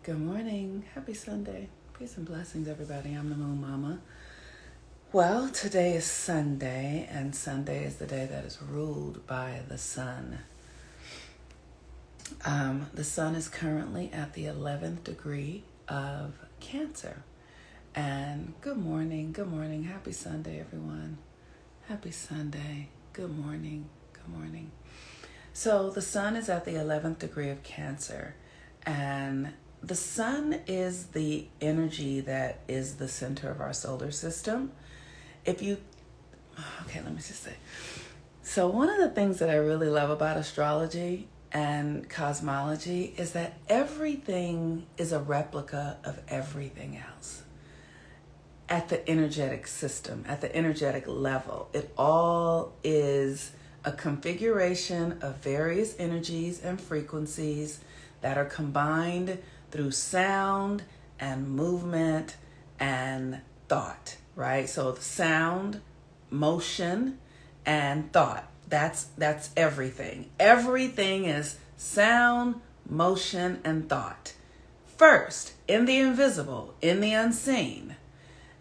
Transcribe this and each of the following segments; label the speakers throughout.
Speaker 1: Good morning. Happy Sunday. Peace and blessings, everybody. I'm the Moon Mama. Well, today is Sunday, and Sunday is the day that is ruled by the sun. The sun is currently at the 11th degree of Cancer. And good morning. Happy Sunday, everyone. Happy Sunday. Good morning. So the sun is at the 11th degree of Cancer, and the sun is the energy that is the center of our solar system. Let me just say. So one of the things that I really love about astrology and cosmology is that everything is a replica of everything else. At the energetic system, at the energetic level, it all is a configuration of various energies and frequencies that are combined through sound and movement and thought, right? So the sound, motion, and thought. That's everything. Everything is sound, motion, and thought. First, in the invisible, in the unseen.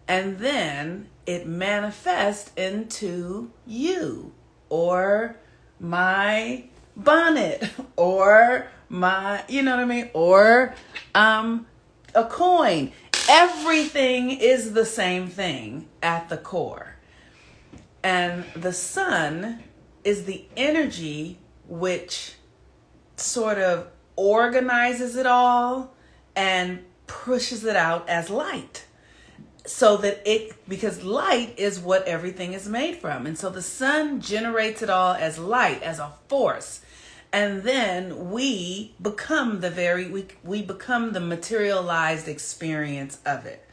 Speaker 1: And then it manifests into you or my bonnet or my, or a coin. Everything is the same thing at the core. And the sun is the energy which sort of organizes it all and pushes it out as light. So that because light is what everything is made from. And so the sun generates it all as light, as a force. And then we become we become the materialized experience of it.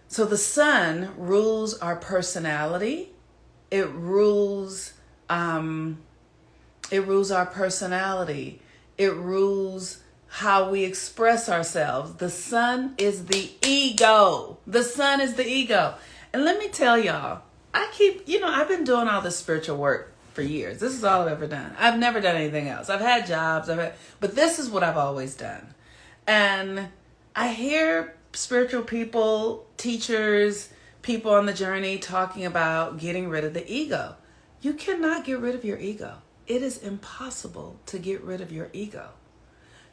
Speaker 1: So the sun rules our personality. It rules our personality. It rules how we express ourselves. The sun is the ego. The sun is the ego. And let me tell y'all, I've been doing all this spiritual work for years. This is all I've ever done. I've never done anything else. I've had jobs, but this is what I've always done. And I hear spiritual people, teachers, people on the journey talking about getting rid of the ego. You cannot get rid of your ego. It is impossible to get rid of your ego.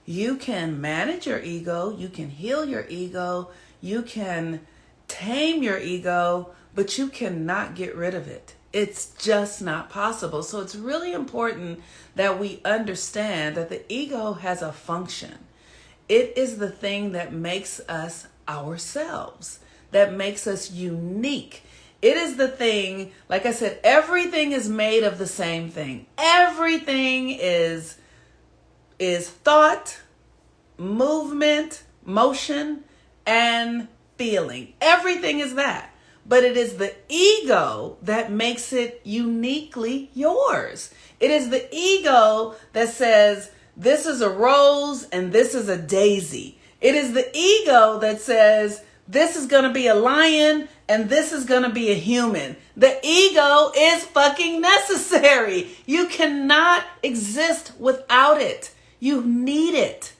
Speaker 1: You can manage your ego, you can heal your ego, you can tame your ego, but you cannot get rid of it. It's just not possible. So it's really important that we understand that the ego has a function. It is the thing that makes us ourselves, that makes us unique. It is the thing, like I said, everything is made of the same thing. Everything is thought, movement, motion, and feeling. Everything is that. But it is the ego that makes it uniquely yours. It is the ego that says, this is a rose and this is a daisy. It is the ego that says, this is going to be a lion and this is going to be a human. The ego is fucking necessary. You cannot exist without it. You need it.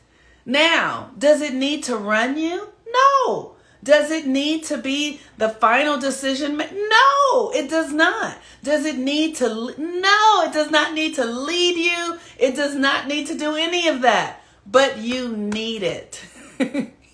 Speaker 1: Now, does it need to run you? No. Does it need to be the final decision? No, it does not. Does it need to? No, it does not need to lead you. It does not need to do any of that. But you need it.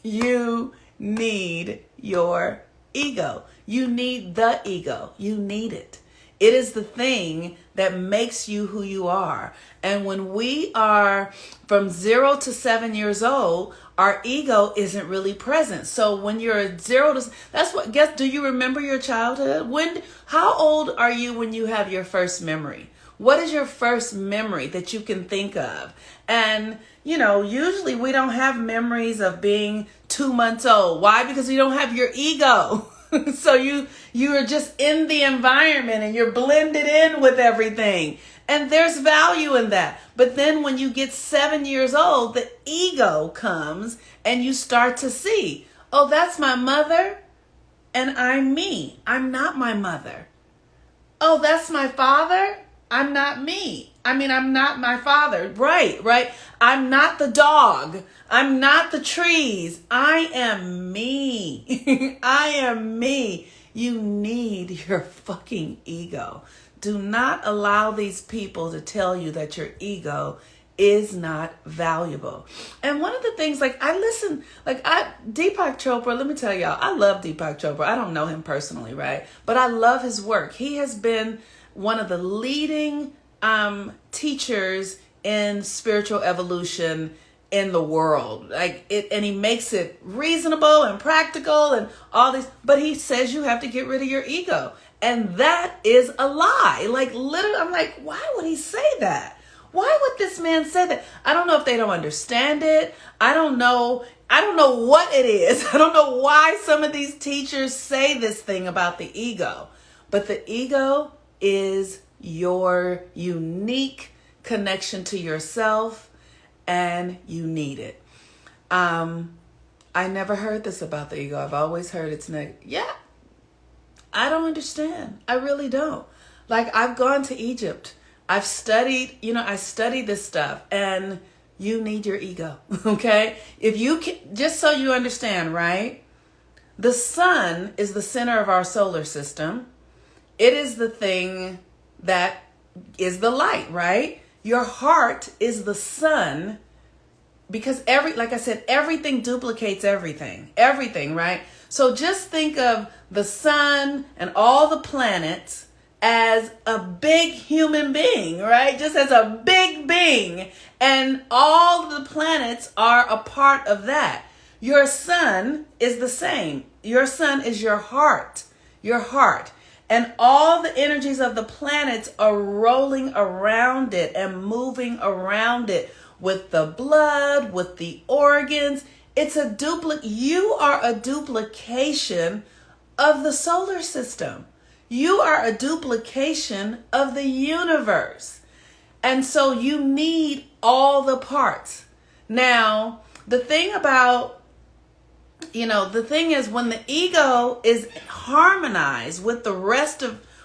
Speaker 1: You need your ego. You need the ego. You need it. It is the thing that makes you who you are. And when we are from 0 to 7 years old, our ego isn't really present. So when you're 0 to, do you remember your childhood? How old are you when you have your first memory? What is your first memory that you can think of? And, usually we don't have memories of being 2 months old. Why? Because you don't have your ego. So you are just in the environment and you're blended in with everything. And there's value in that. But then when you get 7 years old, the ego comes and you start to see, oh, that's my mother and I'm me. I'm not my mother. Oh, that's my father. I'm not me. I'm not my father. Right. I'm not the dog. I'm not the trees. I am me. I am me. You need your fucking ego. Do not allow these people to tell you that your ego is not valuable. And one of the things, Deepak Chopra, let me tell y'all, I love Deepak Chopra. I don't know him personally, right? But I love his work. He has been one of the leading teachers in spiritual evolution in the world. And he makes it reasonable and practical and all this, but he says you have to get rid of your ego. And that is a lie. Literally, I'm like, why would he say that? Why would this man say that? I don't know if they don't understand it. I don't know what it is. I don't know why some of these teachers say this thing about the ego. But the ego is your unique connection to yourself, and you need it. I never heard this about the ego. I've always heard it's negative. Yeah, I don't understand. I really don't. I've gone to Egypt. I've studied, I studied this stuff, and you need your ego, okay? If you can, just so you understand, right? The sun is the center of our solar system. It is the thing that is the light, right? Your heart is the sun, because like I said, everything duplicates everything, right? So just think of the sun and all the planets as a big human being, right? Just as a big being. And all the planets are a part of that. Your sun is the same. Your sun is your heart. And all the energies of the planets are rolling around it and moving around it with the blood, with the organs. You are a duplication of the solar system. You are a duplication of the universe. And so you need all the parts. Now, the thing is when the ego is harmonized with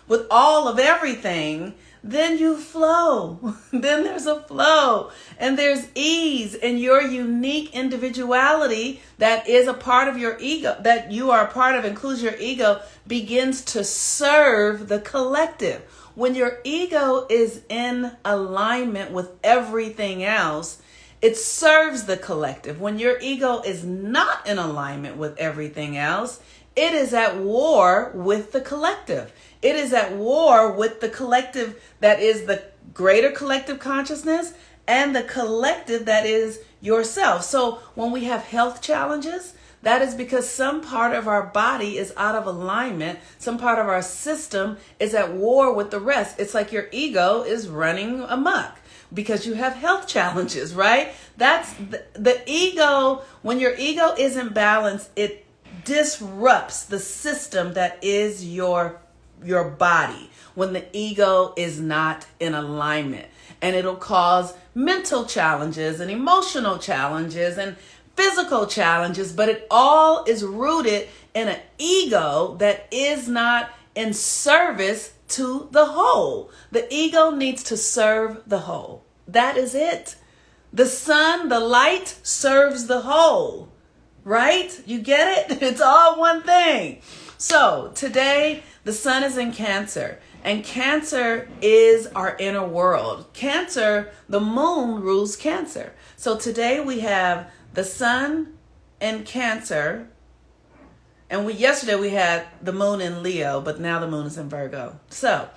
Speaker 1: with all of everything, then you flow. Then there's a flow and there's ease, and your unique individuality that is a part of your ego, that you are a part of, includes your ego, begins to serve the collective. When your ego is in alignment with everything else, it serves the collective. When your ego is not in alignment with everything else, it is at war with the collective. It is at war with the collective that is the greater collective consciousness and the collective that is yourself. So when we have health challenges, that is because some part of our body is out of alignment. Some part of our system is at war with the rest. It's like your ego is running amok because you have health challenges, right? That's the ego. When your ego isn't balanced, it disrupts the system that is your body when the ego is not in alignment. And it'll cause mental challenges and emotional challenges and physical challenges, but it all is rooted in an ego that is not in service to the whole. The ego needs to serve the whole. That is it. The sun, the light, serves the whole, right? You get it? It's all one thing. So today, the sun is in Cancer, and Cancer is our inner world. Cancer, the moon rules Cancer. So today we have the sun in Cancer, and yesterday we had the moon in Leo, but now the moon is in Virgo. So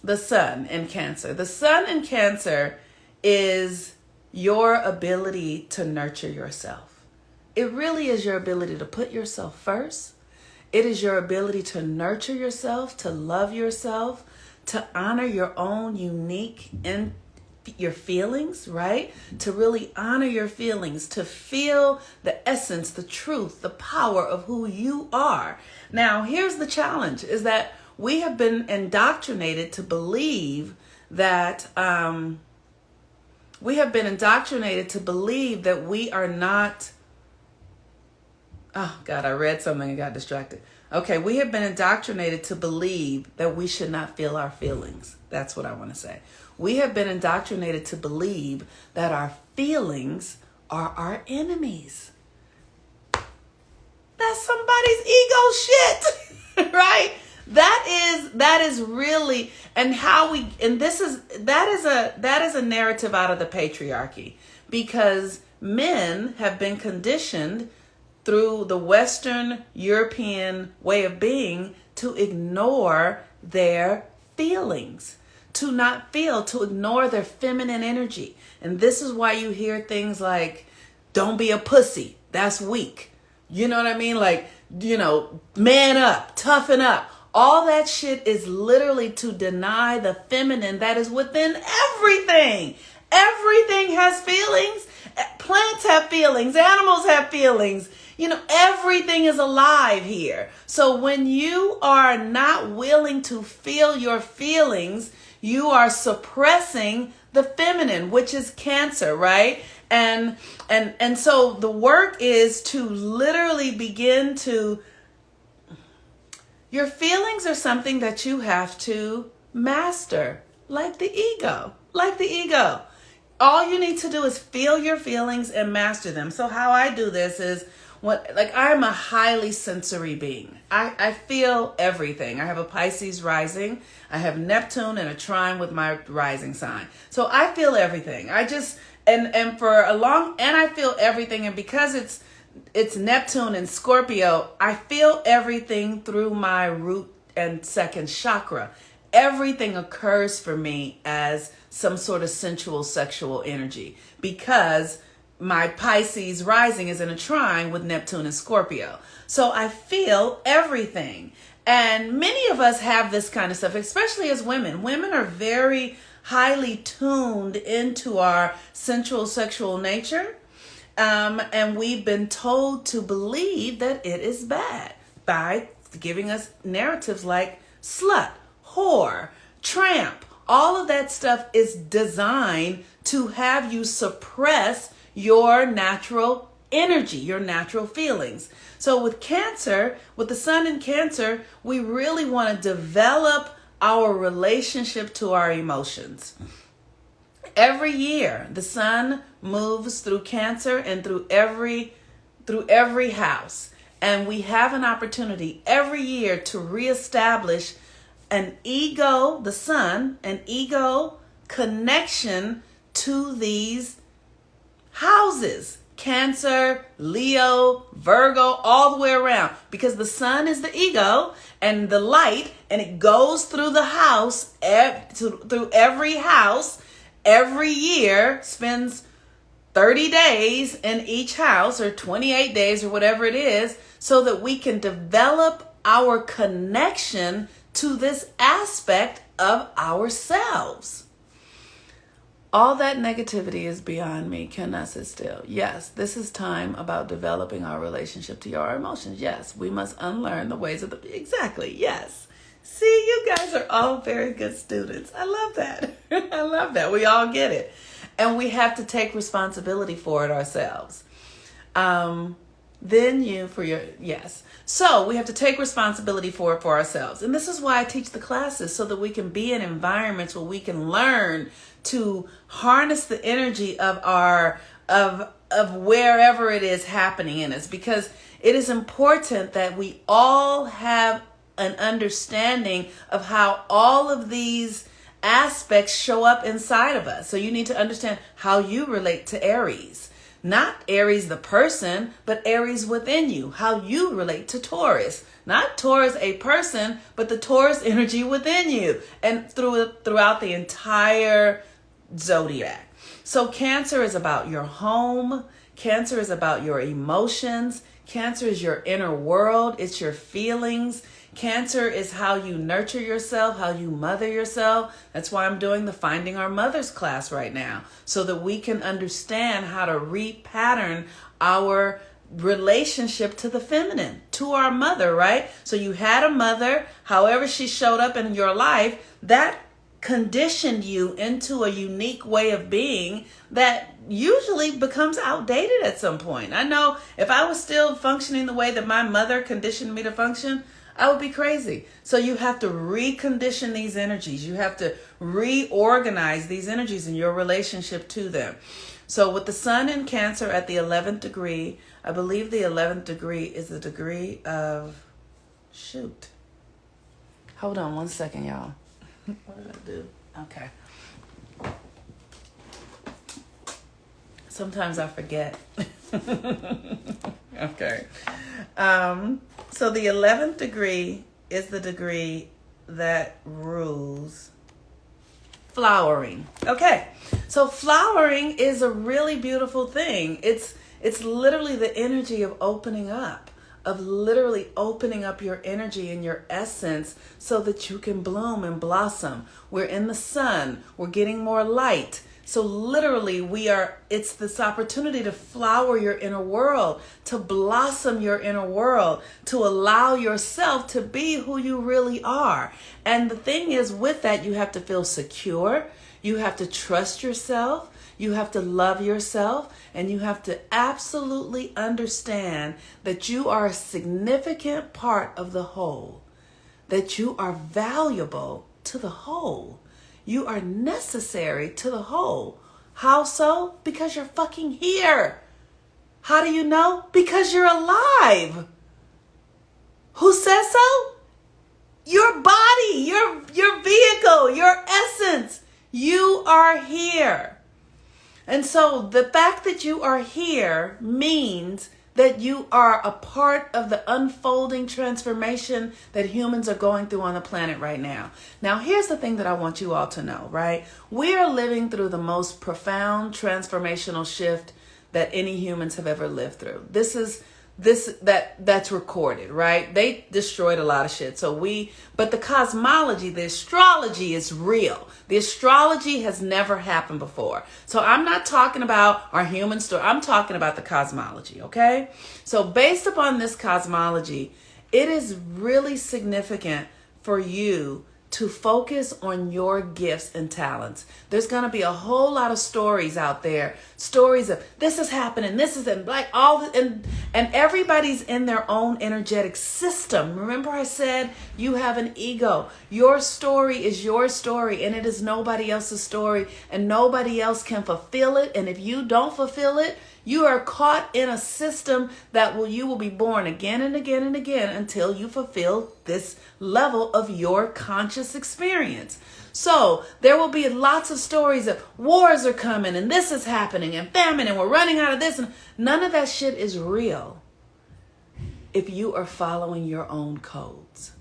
Speaker 1: the sun in Cancer. The sun in Cancer is your ability to nurture yourself. It really is your ability to put yourself first. It is your ability to nurture yourself, to love yourself, to honor your own unique and your feelings, right? To really honor your feelings, to feel the essence, the truth, the power of who you are. Now, here's the challenge, is that we have been indoctrinated to believe that we are not. Oh God, I read something and got distracted. Okay, we have been indoctrinated to believe that we should not feel our feelings. That's what I want to say. We have been indoctrinated to believe that our feelings are our enemies. That's somebody's ego shit, right? That is really, and how we, and that is a narrative out of the patriarchy, because men have been conditioned through the Western European way of being to ignore their feelings, to not feel, to ignore their feminine energy. And this is why you hear things like, don't be a pussy, that's weak. You know what I mean? Like, man up, toughen up. All that shit is literally to deny the feminine that is within everything. Everything has feelings. Plants have feelings. Animals have feelings. Everything is alive here. So when you are not willing to feel your feelings, you are suppressing the feminine, which is Cancer, right? And so the work is to literally begin to, your feelings are something that you have to master, like the ego. All you need to do is feel your feelings and master them. So how I do this is, I'm a highly sensory being. I feel everything. I have a Pisces rising. I have Neptune in a trine with my rising sign. So I feel everything. I feel everything. And because it's Neptune and Scorpio, I feel everything through my root and second chakra. Everything occurs for me as some sort of sensual, sexual energy, because my Pisces rising is in a trine with Neptune and Scorpio. So I feel everything. And many of us have this kind of stuff, especially as women. Women are very highly tuned into our sensual, sexual nature. And we've been told to believe that it is bad by giving us narratives like slut, whore, tramp. All of that stuff is designed to have you suppress your natural energy, your natural feelings. So with Cancer, with the sun in Cancer, we really want to develop our relationship to our emotions. Every year, the sun moves through Cancer and through every house. And we have an opportunity every year to reestablish an ego connection to these houses. Cancer, Leo, Virgo, all the way around. Because the sun is the ego and the light, and it goes through the house, through every house, every year, spends 30 days in each house, or 28 days, or whatever it is, so that we can develop our connection to this aspect of ourselves. All that negativity is beyond me. Cannot sit still. Yes, this is time about developing our relationship to our emotions. Yes, we must unlearn the ways of the... Exactly, yes. See, you guys are all very good students. I love that. I love that. We all get it. And we have to take responsibility for it ourselves. So we have to take responsibility for it for ourselves. And this is why I teach the classes, so that we can be in environments where we can learn to harness the energy of wherever it is happening in us, because it is important that we all have an understanding of how all of these aspects show up inside of us. So you need to understand how you relate to Aries. Not Aries the person, but Aries within you. How you relate to Taurus. Not Taurus a person, but the Taurus energy within you. And throughout the entire zodiac. So Cancer is about your home. Cancer is about your emotions. Cancer is your inner world. It's your feelings. Cancer is how you nurture yourself, how you mother yourself. That's why I'm doing the Finding Our Mothers class right now, so that we can understand how to repattern our relationship to the feminine, to our mother, right? So you had a mother, however she showed up in your life, that conditioned you into a unique way of being that usually becomes outdated at some point. I know if I was still functioning the way that my mother conditioned me to function, I would be crazy. So you have to recondition these energies. You have to reorganize these energies in your relationship to them. So with the sun in Cancer at the 11th degree, I believe the 11th degree is the degree of, shoot. Hold on one second, y'all. What did I do? Okay. Sometimes I forget. Okay. So the 11th degree is the degree that rules flowering. Okay. So flowering is a really beautiful thing. It's literally the energy of opening up, of literally opening up your energy and your essence so that you can bloom and blossom. We're in the sun. We're getting more light. So literally it's this opportunity to flower your inner world, to blossom your inner world, to allow yourself to be who you really are. And the thing is, with that, you have to feel secure. You have to trust yourself. You have to love yourself, and you have to absolutely understand that you are a significant part of the whole, that you are valuable to the whole. You are necessary to the whole. How so? Because you're fucking here. How do you know? Because you're alive. Who says so? Your body, your vehicle, your essence. You are here. And so the fact that you are here means that you are a part of the unfolding transformation that humans are going through on the planet right now. Now, here's the thing that I want you all to know, right? We are living through the most profound transformational shift that any humans have ever lived through. That's recorded, right? They destroyed a lot of shit. But the cosmology, the astrology is real. The astrology has never happened before. So I'm not talking about our human story. I'm talking about the cosmology, okay? So based upon this cosmology, it is really significant for you to focus on your gifts and talents. There's going to be a whole lot of stories out there, stories of this is happening, this is and like all the, and everybody's in their own energetic system. Remember I said you have an ego. Your story is your story, and it is nobody else's story, and nobody else can fulfill it. And if you don't fulfill it, you are caught in a system you will be born again and again and again until you fulfill this level of your conscious experience. So there will be lots of stories of wars are coming and this is happening and famine and we're running out of this. And none of that shit is real if you are following your own codes.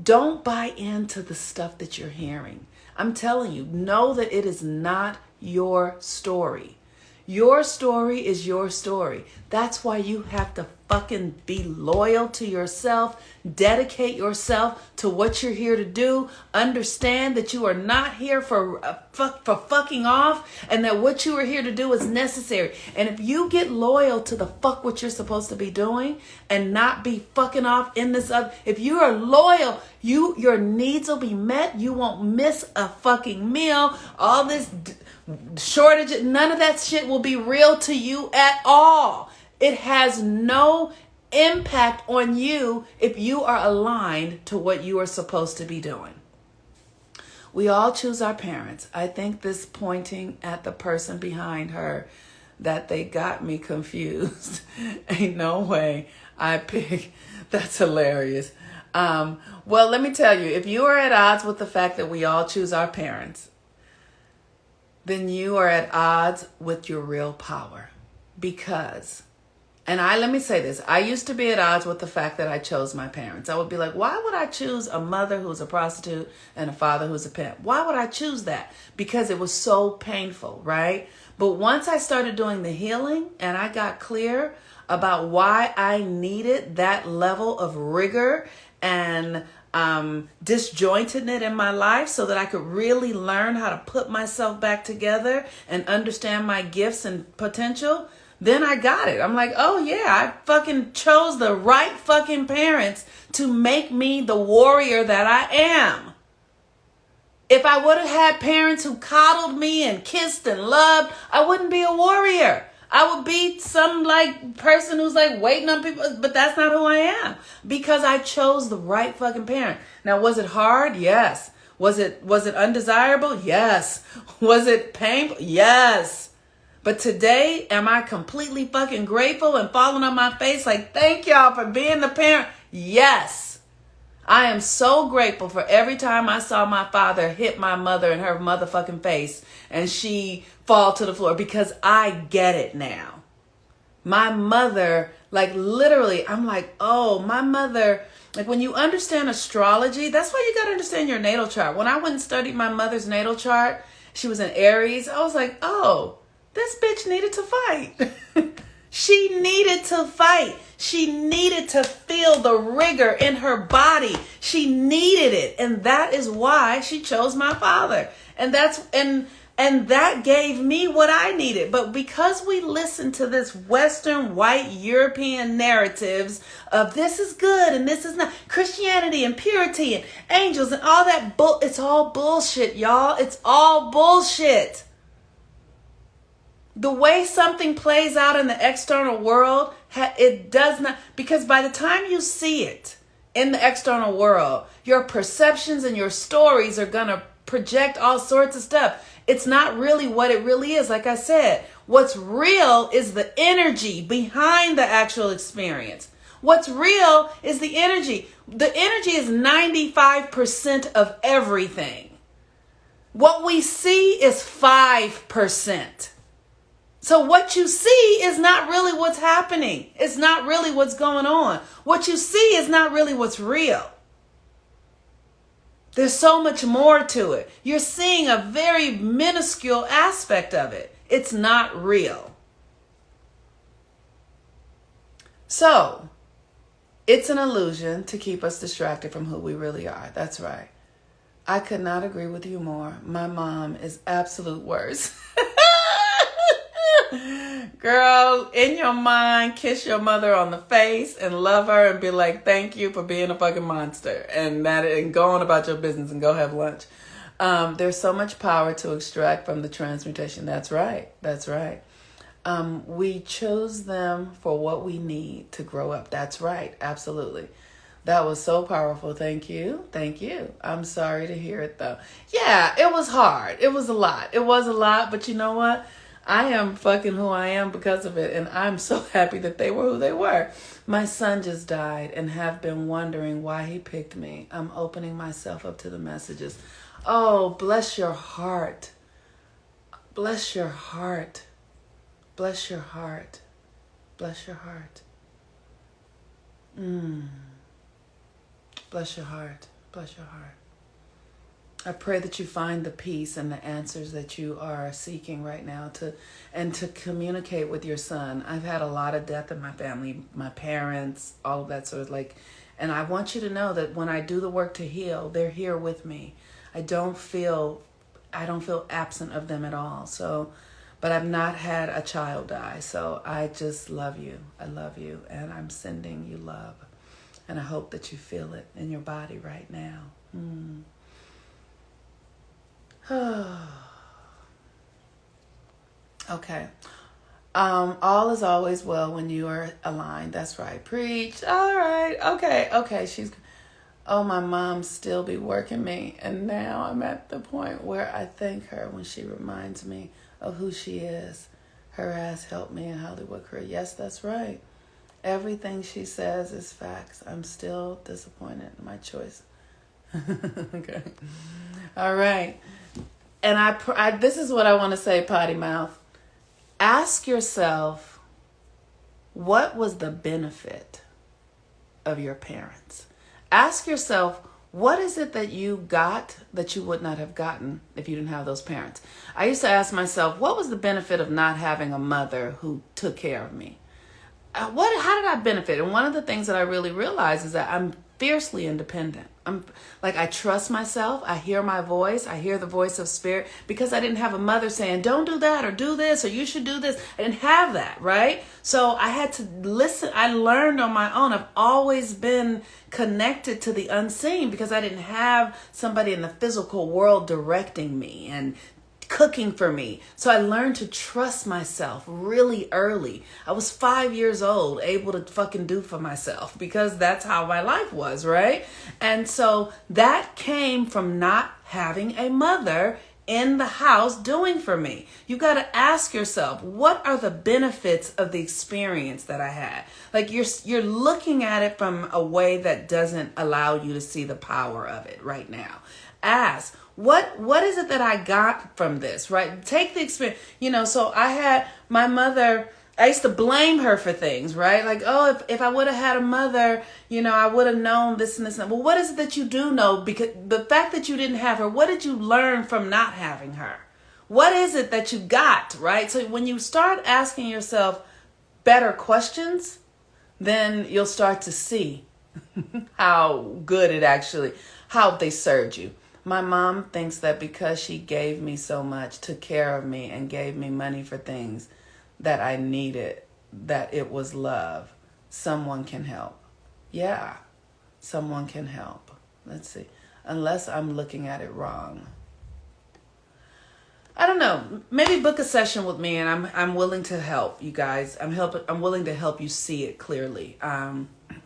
Speaker 1: Don't buy into the stuff that you're hearing. I'm telling you, know that it is not your story. Your story is your story. That's why you have to fucking be loyal to yourself, dedicate yourself to what you're here to do, understand that you are not here for fucking off, and that what you are here to do is necessary. And if you get loyal to the fuck what you're supposed to be doing and not be fucking off in this other, if you are loyal, your needs will be met. You won't miss a fucking meal. All this shortage, none of that shit will be real to you at all. It has no impact on you if you are aligned to what you are supposed to be doing. We all choose our parents. I think this pointing at the person behind her, that they got me confused. Ain't no way I pick. That's hilarious. Well, let me tell you, if you are at odds with the fact that we all choose our parents, then you are at odds with your real power. Because, let me say this, I used to be at odds with the fact that I chose my parents. I would be like, why would I choose a mother who's a prostitute and a father who's a pimp? Why would I choose that? Because it was so painful, right? But once I started doing the healing and I got clear about why I needed that level of rigor and disjointedness in my life so that I could really learn how to put myself back together and understand my gifts and potential, then I got it. I'm like, oh yeah, I fucking chose the right fucking parents to make me the warrior that I am. If I would have had parents who coddled me and kissed and loved, I wouldn't be a warrior. I would be some like person who's like waiting on people, but that's not who I am because I chose the right fucking parent. Now, was it hard? Yes. Was it undesirable? Yes. Was it painful? Yes. But today, am I completely fucking grateful and falling on my face like, thank y'all for being the parent? Yes. I am so grateful for every time I saw my father hit my mother in her motherfucking face and she fall to the floor because I get it now. My mother, like literally, I'm like, oh, my mother, like when you understand astrology, that's why you got to understand your natal chart. When I went and studied my mother's natal chart, she was in Aries. I was like, oh, this bitch needed to fight. She needed to fight. She needed to feel the rigor in her body. She needed it. And that is why she chose my father. And that gave me what I needed. But because we listen to this Western white European narratives of this is good and this is not, Christianity and purity and angels and all that, it's all bullshit, y'all. It's all bullshit. The way something plays out in the external world, it does not, because by the time you see it in the external world, your perceptions and your stories are going to project all sorts of stuff. It's not really what it really is. Like I said, what's real is the energy behind the actual experience. What's real is the energy. The energy is 95% of everything. What we see is 5%. So what you see is not really what's happening. It's not really what's going on. What you see is not really what's real. There's so much more to it. You're seeing a very minuscule aspect of it. It's not real. So, it's an illusion to keep us distracted from who we really are. That's right. I could not agree with you more. My mom is absolute worst. Girl, in your mind, kiss your mother on the face and love her and be like, thank you for being a fucking monster. And go on about your business and go have lunch. There's so much power to extract from the transmutation. That's right. That's right. We chose them for what we need to grow up. That's right. Absolutely. That was so powerful. Thank you. Thank you. I'm sorry to hear it though. Yeah, it was hard. It was a lot. It was a lot. But you know what? I am fucking who I am because of it. And I'm so happy that they were who they were. My son just died and have been wondering why he picked me. I'm opening myself up to the messages. Oh, bless your heart. Bless your heart. Bless your heart. Bless your heart. Bless your heart. Bless your heart. I pray that you find the peace and the answers that you are seeking right now to communicate with your son. I've had a lot of death in my family, my parents, all of that sort of like, and I want you to know that when I do the work to heal, they're here with me. I don't feel absent of them at all. So, but I've not had a child die. So I just love you. I love you. And I'm sending you love. And I hope that you feel it in your body right now. Okay. All is always well when you are aligned. That's right. Preach. All right. Okay. My mom still be working me. And now I'm at the point where I thank her when she reminds me of who she is. Her ass helped me in Hollywood career. Yes, that's right. Everything she says is facts. I'm still disappointed in my choice. Okay. All right. And I this is what I want to say, potty mouth. Ask yourself, what was the benefit of your parents? Ask yourself, what is it that you got that you would not have gotten if you didn't have those parents? I used to ask myself, what was the benefit of not having a mother who took care of me? How did I benefit? And one of the things that I really realized is that I'm fiercely independent. I trust myself. I hear my voice. I hear the voice of spirit because I didn't have a mother saying, don't do that or do this or you should do this. I didn't have that, right? So I had to listen. I learned on my own. I've always been connected to the unseen because I didn't have somebody in the physical world directing me and cooking for me. So I learned to trust myself really early. I was 5 years old, able to fucking do for myself because that's how my life was, right? And so that came from not having a mother in the house doing for me. You got to ask yourself, what are the benefits of the experience that I had? Like you're looking at it from a way that doesn't allow you to see the power of it right now. Ask, what is it that I got from this, right? Take the experience. So I had my mother, I used to blame her for things, right? Like, oh, if I would have had a mother, I would have known this and this. Well, what is it that you do know? Because the fact that you didn't have her, what did you learn from not having her? What is it that you got, right? So when you start asking yourself better questions, then you'll start to see how they served you. My mom thinks that because she gave me so much, took care of me, and gave me money for things that I needed, that it was love. Someone can help. Yeah, someone can help. Let's see. Unless I'm looking at it wrong. I don't know. Maybe book a session with me, and I'm willing to help you guys. I'm willing to help you see it clearly,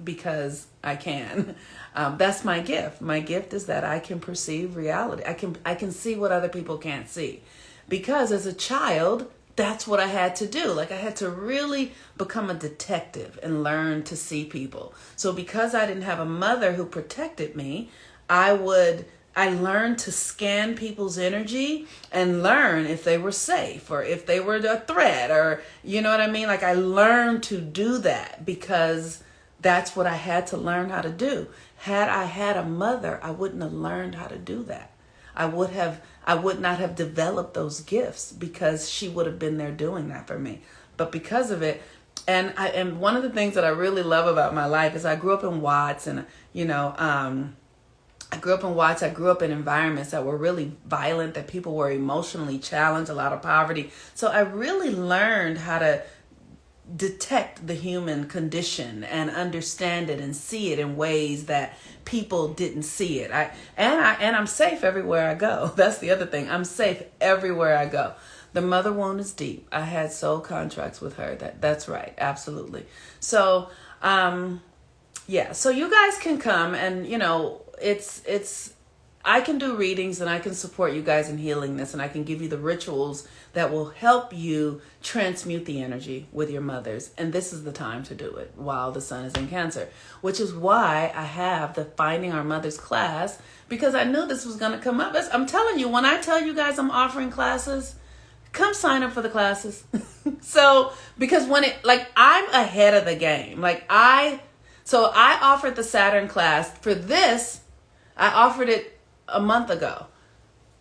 Speaker 1: because I can. That's my gift. My gift is that I can perceive reality. I can see what other people can't see, because as a child, that's what I had to do. Like I had to really become a detective and learn to see people. So because I didn't have a mother who protected me, I learned to scan people's energy and learn if they were safe or if they were a threat, or you know what I mean? Like I learned to do that because that's what I had to learn how to do. Had I had a mother, I wouldn't have learned how to do that. I would not have developed those gifts because she would have been there doing that for me. But because of it, and one of the things that I really love about my life is I grew up in Watts, and I grew up in environments that were really violent, that people were emotionally challenged, a lot of poverty. So I really learned how to detect the human condition and understand it and see it in ways that people didn't see it. I'm safe everywhere I go. That's the other thing. I'm safe everywhere I go. The mother wound is deep. I had soul contracts with her. That's right. Absolutely. So, yeah. So you guys can come, and I can do readings, and I can support you guys in healing this, and I can give you the rituals that will help you transmute the energy with your mothers. And this is the time to do it while the sun is in Cancer, which is why I have the Finding Our Mothers class, because I knew this was going to come up. I'm telling you, when I tell you guys I'm offering classes, come sign up for the classes. So, because I'm ahead of the game. So I offered the Saturn class for this. I offered it a month ago,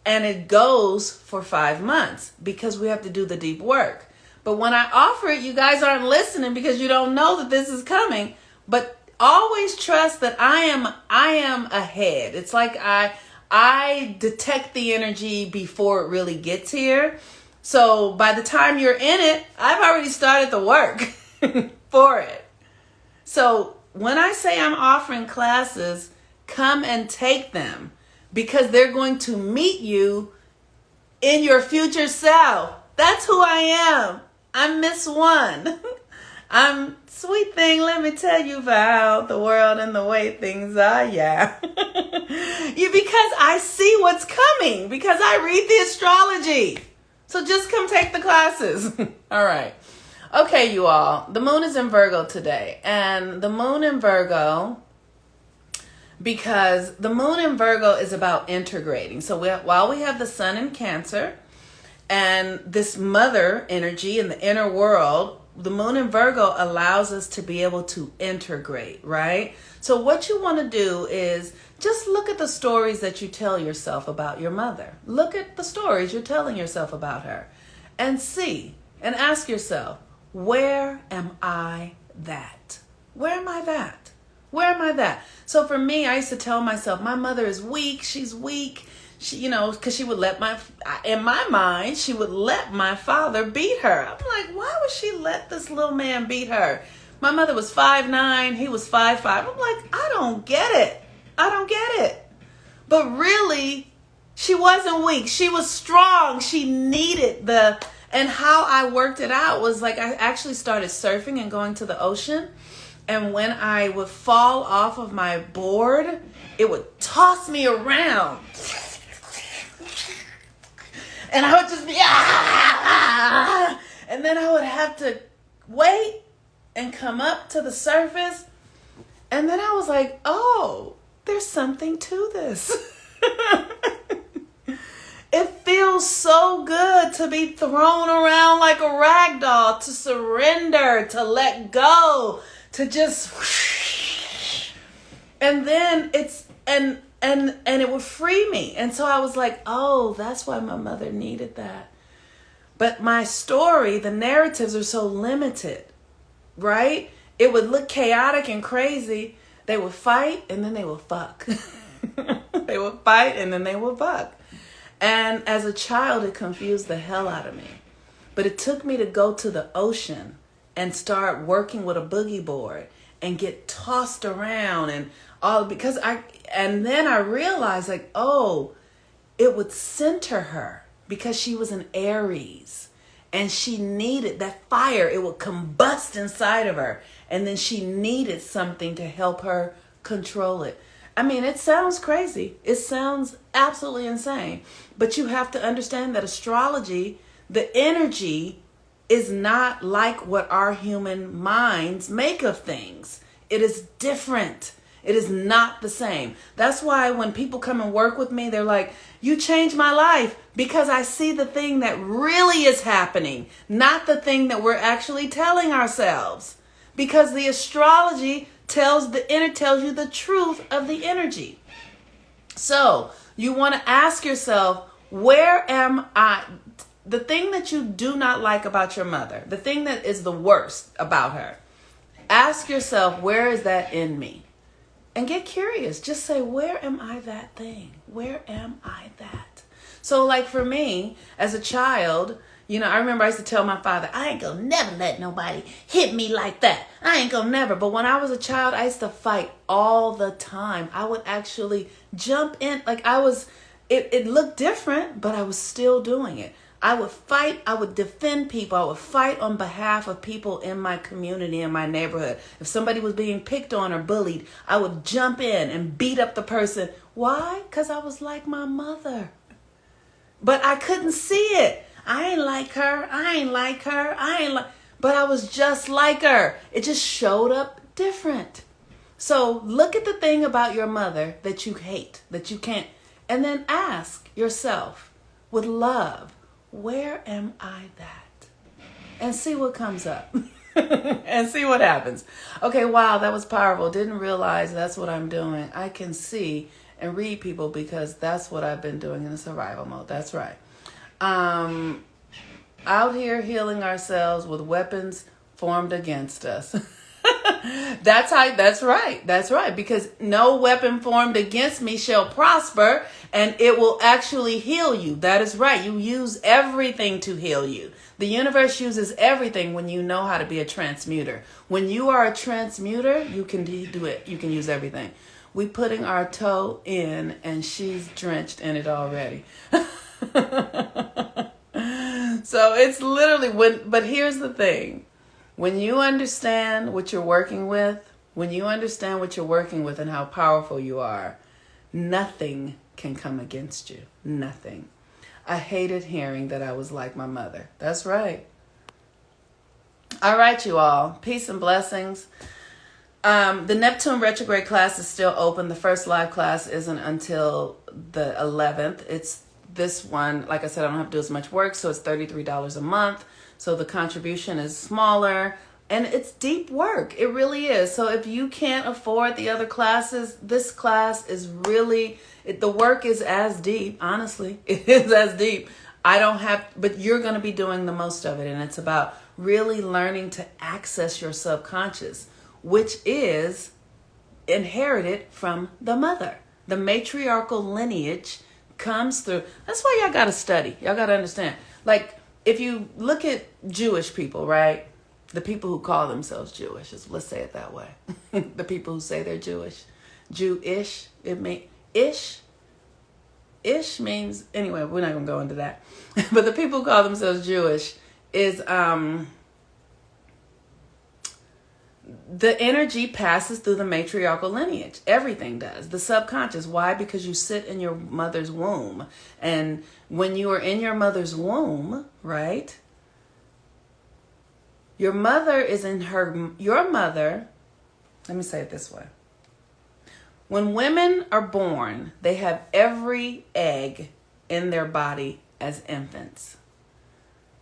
Speaker 1: and it goes for 5 months because we have to do the deep work. But when I offer it, you guys aren't listening because you don't know that this is coming. But always trust that I am ahead. It's like I detect the energy before it really gets here. So by the time you're in it, I've already started the work for it. So when I say I'm offering classes, come and take them, because they're going to meet you in your future self. That's who I am. I'm Miss One. I'm sweet thing, let me tell you about the world and the way things are, yeah. Because I see what's coming, because I read the astrology. So just come take the classes. All right. Okay, you all. The moon is in Virgo today. And the moon in Virgo, because the moon in Virgo is about integrating. So while we have the sun in Cancer and this mother energy in the inner world, the moon in Virgo allows us to be able to integrate, right? So what you want to do is just look at the stories that you tell yourself about your mother. Look at the stories you're telling yourself about her and see and ask yourself, where am I that? Where am I that? Where am I that? So for me, I used to tell myself, my mother is weak. She's weak. She, because she would in my mind, she would let my father beat her. I'm like, why would she let this little man beat her? My mother was 5'9", he was 5'5". I'm like, I don't get it. But really, She wasn't weak. She was strong. She needed and how I worked it out was like I actually started surfing and going to the ocean. And when I would fall off of my board, it would toss me around. And I would just be, and then I would have to wait and come up to the surface. And then I was like, oh, there's something to this. It feels so good to be thrown around like a rag doll, to surrender, to let go, to just, and then and it would free me. And so I was like, oh, that's why my mother needed that. But my story, the narratives are so limited, right? It would look chaotic and crazy. They would fight and then they would fuck. They would fight and then they would fuck. And as a child, it confused the hell out of me. But it took me to go to the ocean and start working with a boogie board and get tossed around and all, and then I realized like, oh, it would center her because she was an Aries and she needed that fire. It would combust inside of her. And then she needed something to help her control it. I mean, it sounds crazy. It sounds absolutely insane. But you have to understand that astrology, the energy is not like what our human minds make of things. It is different. It is not the same. That's why when people come and work with me, they're like, you changed my life because I see the thing that really is happening, not the thing that we're actually telling ourselves. Because the astrology tells you the truth of the energy. So you want to ask yourself, where am I? The thing that you do not like about your mother, the thing that is the worst about her, ask yourself, where is that in me? And get curious. Just say, where am I that thing? Where am I that? So like for me, as a child, I remember I used to tell my father, I ain't gonna never let nobody hit me like that. I ain't gonna never. But when I was a child, I used to fight all the time. I would actually jump in. It looked different, but I was still doing it. I would fight. I would defend people. I would fight on behalf of people in my community, in my neighborhood. If somebody was being picked on or bullied, I would jump in and beat up the person. Why? Because I was like my mother. But I couldn't see it. I ain't like her. But I was just like her. It just showed up different. So look at the thing about your mother that you hate, that you can't, and then ask yourself with love, where am I that? And see what comes up. And see what happens. Okay, wow, that was powerful. Didn't realize that's what I'm doing. I can see and read people because that's what I've been doing in the survival mode. That's right. Out here healing ourselves with weapons formed against us. That's right. Because no weapon formed against me shall prosper, and it will actually heal you. That is right. You use everything to heal you. The universe uses everything when you know how to be a transmuter. When you are a transmuter, you can do it. You can use everything. We putting our toe in, and she's drenched in it already. So it's literally but here's the thing. When you understand what you're working with, and how powerful you are, nothing can come against you. Nothing. I hated hearing that I was like my mother. That's right. All right, you all. Peace and blessings. The Neptune retrograde class is still open. The first live class isn't until the 11th. It's this one. Like I said, I don't have to do as much work, so it's $33 a month. So the contribution is smaller, and it's deep work. It really is. So if you can't afford the other classes, this class is really, the work is as deep. Honestly, it is as deep. But you're going to be doing the most of it. And it's about really learning to access your subconscious, which is inherited from the mother. The matriarchal lineage comes through. That's why y'all got to study. Y'all got to understand. Like, if you look at Jewish people, right? The people who call themselves Jewish, let's say it that way. The people who say they're Jewish. Jewish, ish means, anyway, we're not going to go into that. But the people who call themselves Jewish is the energy passes through the matriarchal lineage. Everything does. The subconscious. Why? Because you sit in your mother's womb. And when you are in your mother's womb, right? Your mother is in your mother, let me say it this way. When women are born, they have every egg in their body as infants.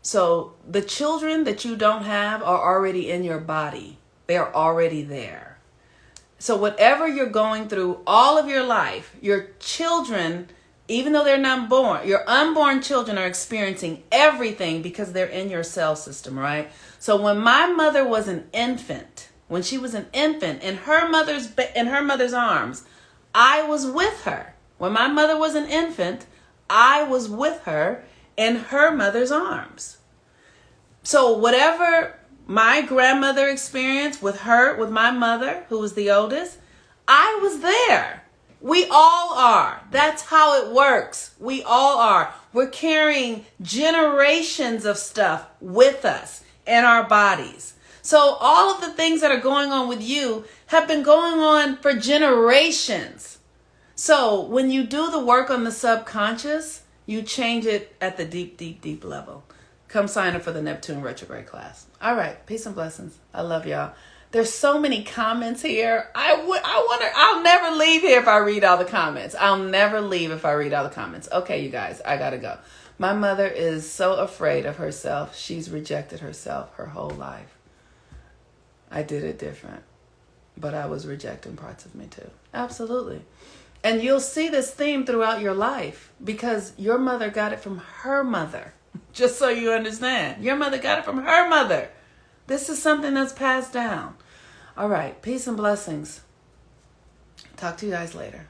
Speaker 1: So the children that you don't have are already in your body. They are already there. So whatever you're going through all of your life, your children, even though they're not born, your unborn children are experiencing everything because they're in your cell system, right? So when my mother was an infant, when she was an infant in her mother's arms, I was with her. When my mother was an infant, I was with her in her mother's arms. So whatever my grandmother experienced with my mother, who was the oldest, I was there. We all are. That's how it works. We all are. We're carrying generations of stuff with us in our bodies. So all of the things that are going on with you have been going on for generations. So when you do the work on the subconscious, you change it at the deep, deep, deep level. Come sign up for the Neptune retrograde class. All right. Peace and blessings. I love y'all. There's so many comments here. I'll never leave here if I read all the comments. I'll never leave if I read all the comments. Okay, you guys, I gotta go. My mother is so afraid of herself. She's rejected herself her whole life. I did it different, but I was rejecting parts of me too. Absolutely. And you'll see this theme throughout your life because your mother got it from her mother. Just so you understand. Your mother got it from her mother. This is something that's passed down. All right. Peace and blessings. Talk to you guys later.